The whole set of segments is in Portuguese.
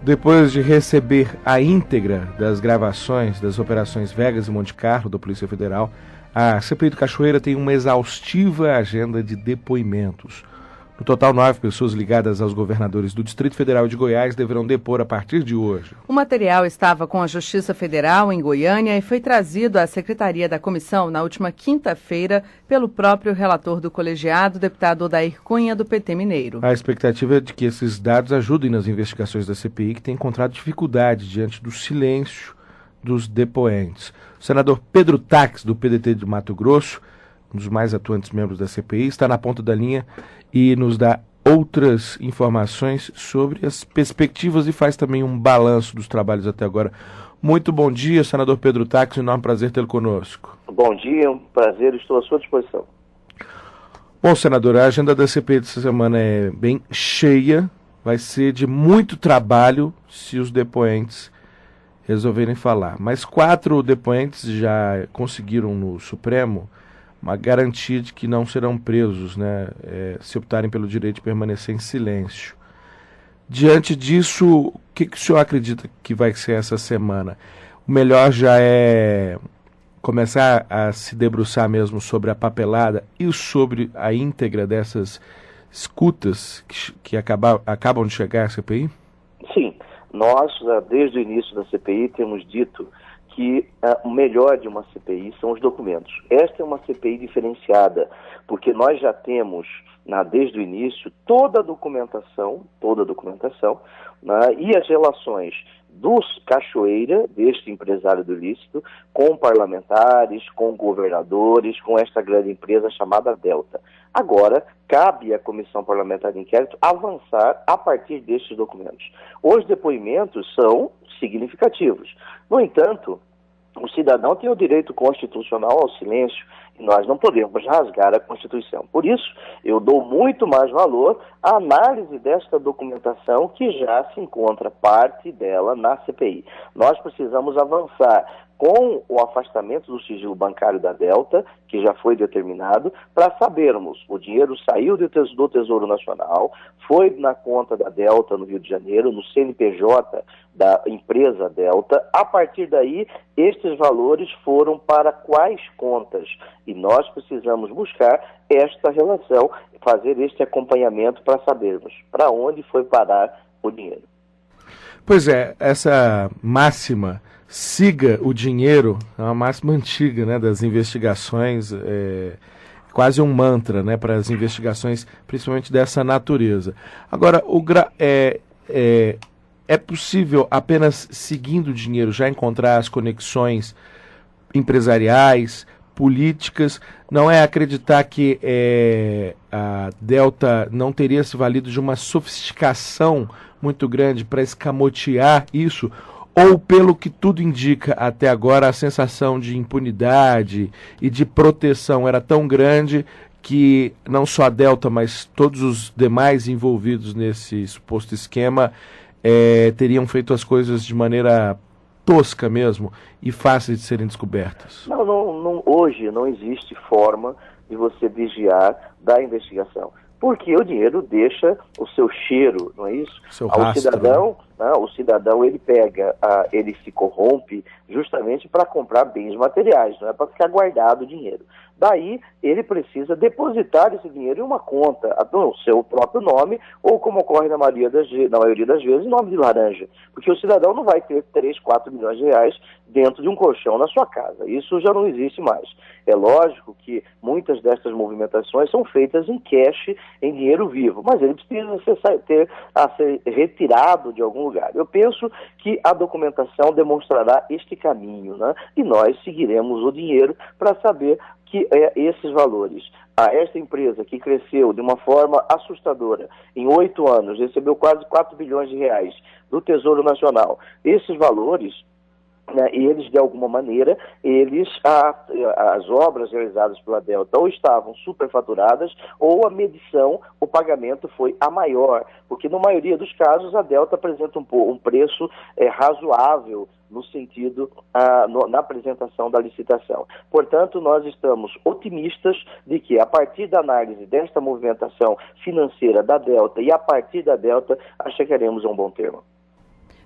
Depois de receber a íntegra das gravações das operações Vegas e Monte Carlo da Polícia Federal, a CPI do Cachoeira tem uma exaustiva agenda de depoimentos. No total, 9 pessoas ligadas aos governadores do Distrito Federal e de Goiás deverão depor a partir de hoje. O material estava com a Justiça Federal em Goiânia e foi trazido à Secretaria da Comissão na última quinta-feira pelo próprio relator do colegiado, deputado Odair Cunha, do PT Mineiro. A expectativa é de que esses dados ajudem nas investigações da CPI, que tem encontrado dificuldade diante do silêncio dos depoentes. O senador Pedro Taques, do PDT de Mato Grosso, um dos mais atuantes membros da CPI, está na ponta da linha e nos dá outras informações sobre as perspectivas e faz também um balanço dos trabalhos até agora. Muito bom dia, senador Pedro Taques, um enorme prazer tê-lo conosco. Bom dia, um prazer, estou à sua disposição. Bom, senador, a agenda da CPI dessa semana é bem cheia, vai ser de muito trabalho se os depoentes resolverem falar. Mas 4 depoentes já conseguiram no Supremo uma garantia de que não serão presos, né, se optarem pelo direito de permanecer em silêncio. Diante disso, o que o senhor acredita que vai ser essa semana? O melhor já é começar a se debruçar mesmo sobre a papelada e sobre a íntegra dessas escutas que acabam de chegar à CPI? Sim, nós, desde o início da CPI, temos dito que o melhor de uma CPI são os documentos. Esta é uma CPI diferenciada, porque nós já temos, desde o início, toda a documentação, né, e as relações dos Cachoeira, deste empresário do ilícito, com parlamentares, com governadores, com esta grande empresa chamada Delta. Agora, cabe à Comissão Parlamentar de Inquérito avançar a partir destes documentos. Os depoimentos são significativos. No entanto, o cidadão tem o direito constitucional ao silêncio e nós não podemos rasgar a Constituição. Por isso, eu dou muito mais valor à análise desta documentação que já se encontra parte dela na CPI. Nós precisamos avançar com o afastamento do sigilo bancário da Delta, que já foi determinado, para sabermos, o dinheiro saiu do Tesouro Nacional, foi na conta da Delta no Rio de Janeiro, no CNPJ da empresa Delta. A partir daí, estes valores foram para quais contas? E nós precisamos buscar esta relação, fazer este acompanhamento para sabermos para onde foi parar o dinheiro. Pois é, essa máxima, siga o dinheiro, é uma máxima antiga, né, das investigações, quase um mantra, né, para as investigações, principalmente dessa natureza. Agora, é possível, apenas seguindo o dinheiro, já encontrar as conexões empresariais, políticas? Não é acreditar que a Delta não teria se valido de uma sofisticação muito grande para escamotear isso? Ou, pelo que tudo indica até agora, a sensação de impunidade e de proteção era tão grande que não só a Delta, mas todos os demais envolvidos nesse suposto esquema teriam feito as coisas de maneira tosca mesmo e fáceis de serem descobertas? Não, hoje não existe forma de você desviar da investigação. Porque o dinheiro deixa o seu cheiro, não é isso? Seu rastro, o cidadão ele se corrompe justamente para comprar bens materiais, não é para ficar guardado o dinheiro. Daí, ele precisa depositar esse dinheiro em uma conta, no seu próprio nome, ou como ocorre na maioria das vezes, em nome de laranja. Porque o cidadão não vai ter 3, 4 milhões de reais dentro de um colchão na sua casa. Isso já não existe mais. É lógico que muitas destas movimentações são feitas em cash, em dinheiro vivo, mas ele precisa ser retirado de algum lugar. Eu penso que a documentação demonstrará este caminho, né? E nós seguiremos o dinheiro para saber que esses valores. Esta empresa que cresceu de uma forma assustadora, em 8 anos, recebeu quase 4 bilhões de reais do Tesouro Nacional. Esses valores, eles, de alguma maneira, as obras realizadas pela Delta ou estavam superfaturadas ou a medição, o pagamento foi a maior, porque na maioria dos casos a Delta apresenta um preço razoável no sentido, na apresentação da licitação. Portanto, nós estamos otimistas de que, a partir da análise desta movimentação financeira da Delta e a partir da Delta, chegaremos a um bom termo.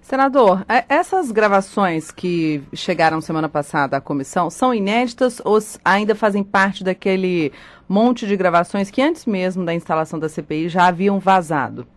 Senador, essas gravações que chegaram semana passada à comissão são inéditas ou ainda fazem parte daquele monte de gravações que antes mesmo da instalação da CPI já haviam vazado?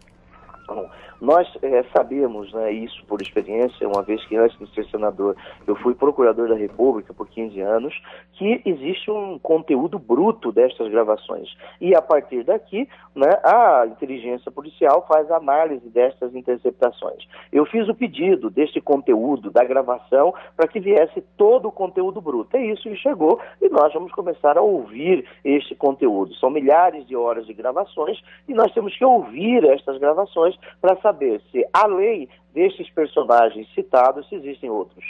Bom, nós sabemos, né, isso por experiência, uma vez que antes de ser senador eu fui procurador da República por 15 anos, que existe um conteúdo bruto destas gravações. E a partir daqui, né, a inteligência policial faz análise destas interceptações. Eu fiz o pedido deste conteúdo, da gravação, para que viesse todo o conteúdo bruto. É isso que chegou e nós vamos começar a ouvir este conteúdo. São milhares de horas de gravações e nós temos que ouvir estas gravações para saber se, além destes personagens citados, se existem outros.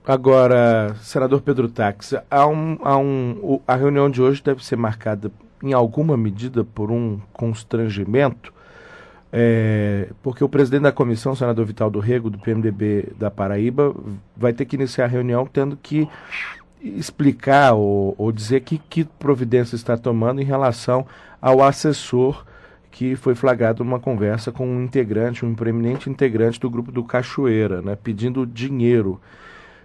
Agora, senador Pedro Tax, a reunião de hoje deve ser marcada em alguma medida por um constrangimento, porque o presidente da comissão, o senador Vital do Rego, do PMDB da Paraíba, vai ter que iniciar a reunião tendo que explicar ou dizer que providência está tomando em relação ao assessor que foi flagrado numa conversa com um proeminente integrante do grupo do Cachoeira, né, pedindo dinheiro.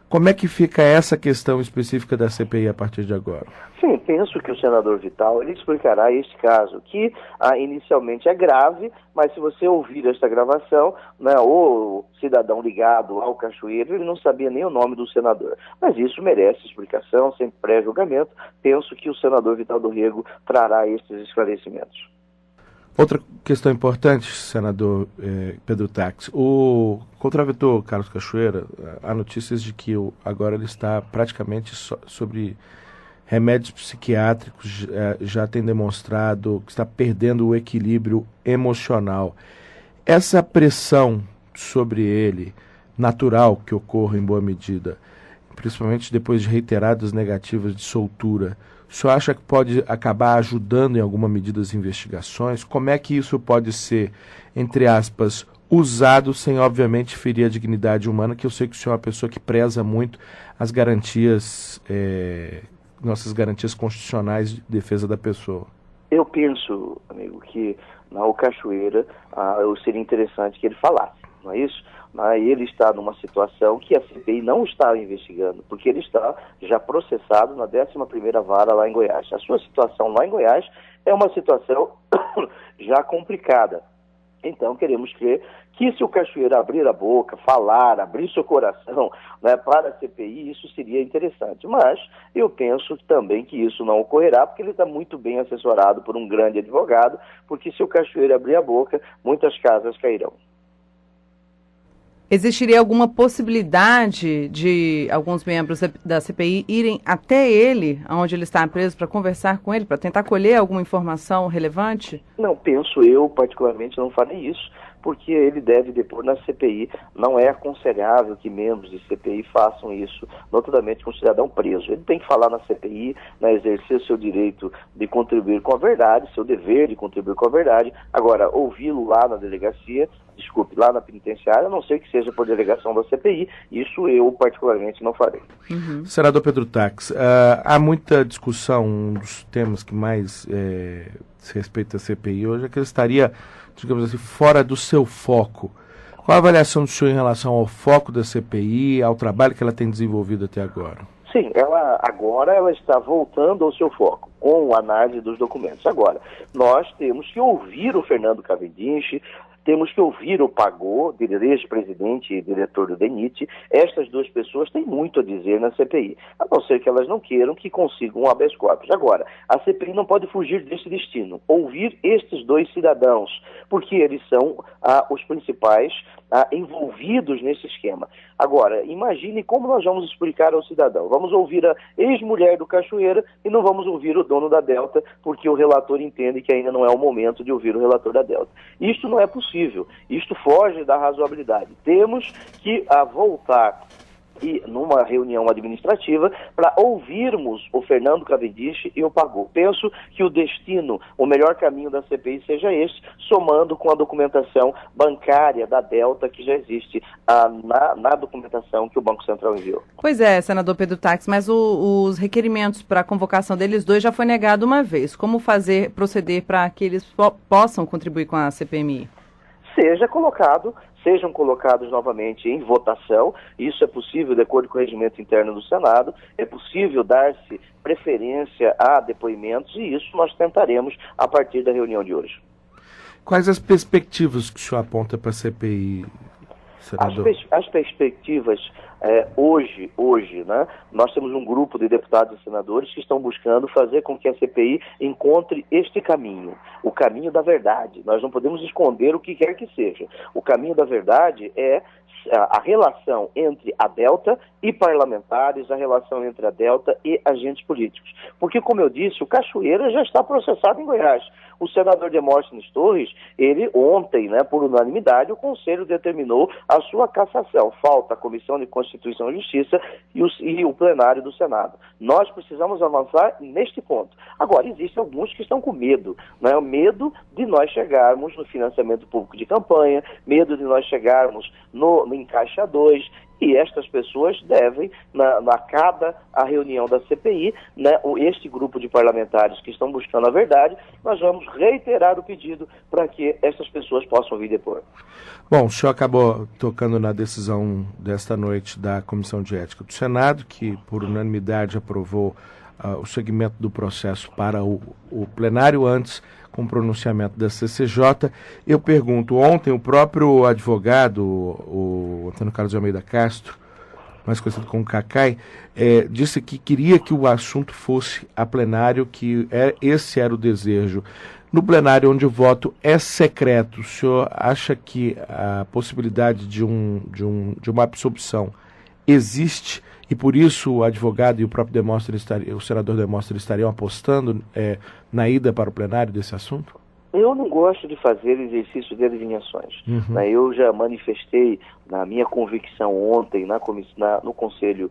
Como é que fica essa questão específica da CPI a partir de agora? Sim, penso que o senador Vital ele explicará este caso, que inicialmente é grave, mas se você ouvir esta gravação, né, o cidadão ligado ao Cachoeiro, ele não sabia nem o nome do senador. Mas isso merece explicação, sem pré-julgamento. Penso que o senador Vital do Rego trará estes esclarecimentos. Outra questão importante, senador Pedro Tax, o contraventor Carlos Cachoeira, há notícias de que agora ele está praticamente sobre remédios psiquiátricos, já tem demonstrado que está perdendo o equilíbrio emocional. Essa pressão sobre ele, natural que ocorra em boa medida, principalmente depois de reiteradas negativas de soltura, o senhor acha que pode acabar ajudando em alguma medida as investigações? Como é que isso pode ser, entre aspas, usado sem, obviamente, ferir a dignidade humana, que eu sei que o senhor é uma pessoa que preza muito as garantias, nossas garantias constitucionais de defesa da pessoa? Eu penso, amigo, que o Cachoeira seria interessante que ele falasse, não é isso? Ele está numa situação que a CPI não está investigando, porque ele está já processado na 11ª Vara lá em Goiás. A sua situação lá em Goiás é uma situação já complicada. Então, queremos crer que se o Cachoeira abrir a boca, falar, abrir seu coração, né, para a CPI, isso seria interessante. Mas eu penso também que isso não ocorrerá, porque ele está muito bem assessorado por um grande advogado, porque se o Cachoeira abrir a boca, muitas casas cairão. Existiria alguma possibilidade de alguns membros da CPI irem até ele, onde ele está preso, para conversar com ele, para tentar colher alguma informação relevante? Não, penso eu, particularmente, não farei isso, porque ele deve depor na CPI. Não é aconselhável que membros de CPI façam isso, notadamente com o cidadão preso. Ele tem que falar na CPI, exercer seu direito de contribuir com a verdade, seu dever de contribuir com a verdade. Agora, ouvi-lo lá na delegacia, lá na penitenciária, a não ser que seja por delegação da CPI, isso eu particularmente não farei. Uhum. Senador Pedro Tax, há muita discussão, um dos temas que mais se respeita à CPI hoje é que ele estaria, digamos assim, fora do seu foco. Qual a avaliação do senhor em relação ao foco da CPI, ao trabalho que ela tem desenvolvido até agora? Sim, agora ela está voltando ao seu foco, com a análise dos documentos. Agora, nós temos que ouvir o Fernando Cavendish, temos que ouvir o Pagô, ex-presidente e diretor do DENIT. Estas duas pessoas têm muito a dizer na CPI, a não ser que elas não queiram que consigam um habeas corpus. Agora, a CPI não pode fugir desse destino, ouvir estes dois cidadãos, porque eles são os principais envolvidos nesse esquema. Agora, imagine como nós vamos explicar ao cidadão. Vamos ouvir a ex-mulher do Cachoeira e não vamos ouvir o dono da Delta, porque o relator entende que ainda não é o momento de ouvir o relator da Delta. Isto não é possível. Isto foge da razoabilidade. Temos que voltar numa reunião administrativa para ouvirmos o Fernando Cavendish e o Pagô. Penso que o destino, o melhor caminho da CPI seja este, somando com a documentação bancária da Delta que já existe na documentação que o Banco Central enviou. Pois é, senador Pedro Tax, mas os requerimentos para a convocação deles dois já foi negado uma vez. Como proceder para que eles possam contribuir com a CPMI? sejam colocados novamente em votação. Isso é possível de acordo com o regimento interno do Senado, é possível dar-se preferência a depoimentos, e isso nós tentaremos a partir da reunião de hoje. Quais as perspectivas que o senhor aponta para a CPI, senador? As perspectivas, hoje, né, nós temos um grupo de deputados e senadores que estão buscando fazer com que a CPI encontre este caminho, o caminho da verdade. Nós não podemos esconder o que quer que seja. O caminho da verdade é a relação entre a Delta e parlamentares, a relação entre a Delta e agentes políticos. Porque, como eu disse, o Cachoeira já está processado em Goiás. O senador Demóstenes Torres, ele ontem, né, por unanimidade, o Conselho determinou a sua cassação. Falta a Comissão de Constituição e Justiça e o plenário do Senado. Nós precisamos avançar neste ponto. Agora, existem alguns que estão com medo, né? O medo de nós chegarmos no financiamento público de campanha, medo de nós chegarmos no Encaixa 2, e estas pessoas devem, cada a reunião da CPI, né, este grupo de parlamentares que estão buscando a verdade, nós vamos reiterar o pedido para que estas pessoas possam vir depor. Bom, o senhor acabou tocando na decisão desta noite da Comissão de Ética do Senado, que por unanimidade aprovou o segmento do processo para o plenário antes, com o pronunciamento da CCJ. Eu pergunto, ontem o próprio advogado, o Antônio Carlos de Almeida Castro, mais conhecido como Cacai, disse que queria que o assunto fosse a plenário, que esse era o desejo. No plenário onde o voto é secreto, o senhor acha que a possibilidade de uma absolução existe, e por isso o advogado e o próprio o senador Demóstenes estariam apostando na ida para o plenário desse assunto? Eu não gosto de fazer exercício de adivinhações. Né? Eu já manifestei na minha convicção ontem no Conselho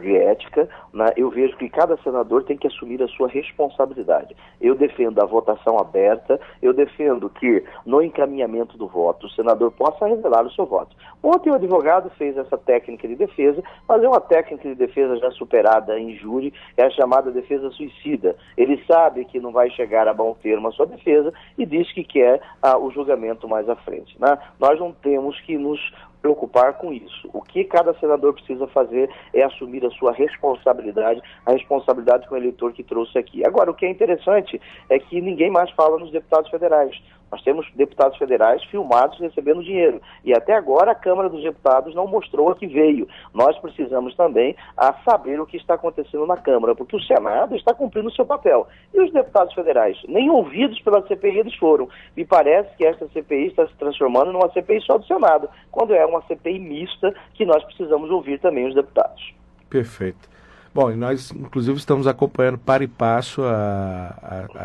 de Ética, né? Eu vejo que cada senador tem que assumir a sua responsabilidade. Eu defendo a votação aberta, eu defendo que no encaminhamento do voto o senador possa revelar o seu voto. Ontem o advogado fez essa técnica de defesa, mas é uma técnica de defesa já superada em júri, é a chamada defesa suicida. Ele sabe que não vai chegar a bom termo a sua defesa e diz que quer o julgamento mais à frente. Né? Nós não temos que nos preocupar com isso. O que cada senador precisa fazer é assumir a sua responsabilidade, a responsabilidade com o eleitor que trouxe aqui. Agora, o que é interessante é que ninguém mais fala nos deputados federais. Nós temos deputados federais filmados recebendo dinheiro. E até agora a Câmara dos Deputados não mostrou a que veio. Nós precisamos também saber o que está acontecendo na Câmara, porque o Senado está cumprindo o seu papel. E os deputados federais, nem ouvidos pela CPI eles foram. Me parece que esta CPI está se transformando numa CPI só do Senado, quando é uma CPI mista que nós precisamos ouvir também os deputados. Perfeito. Bom, e nós, inclusive, estamos acompanhando para e passo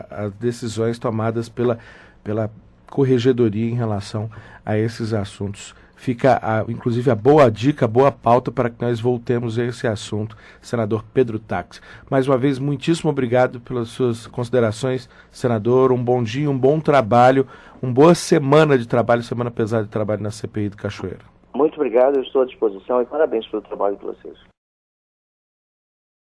as decisões tomadas pela Corregedoria em relação a esses assuntos. Fica, inclusive, a boa dica, a boa pauta para que nós voltemos a esse assunto, senador Pedro Táxi. Mais uma vez, muitíssimo obrigado pelas suas considerações, senador. Um bom dia, um bom trabalho, uma boa semana de trabalho, semana pesada de trabalho na CPI do Cachoeira. Muito obrigado, eu estou à disposição e parabéns pelo trabalho de vocês.